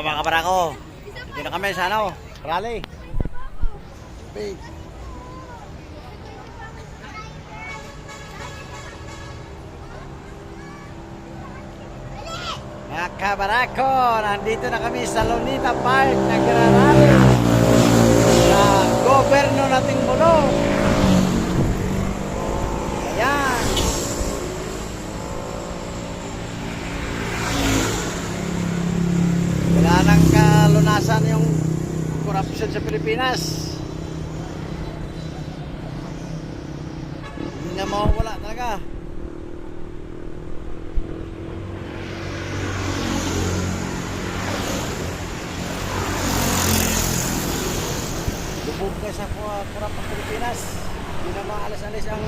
mga kabarako. Dito na kami sa ano, rally. Big. Mga kabarako, nandito na kami sa Lunita Park. Nagrarally sa gobyerno nating mulo. Ayan. Wala nang kalunasan yung corruption sa Pilipinas. Hindi na mawawala talaga. Lubog ka sa kurap ng Pilipinas. Hindi na maalas-alis ang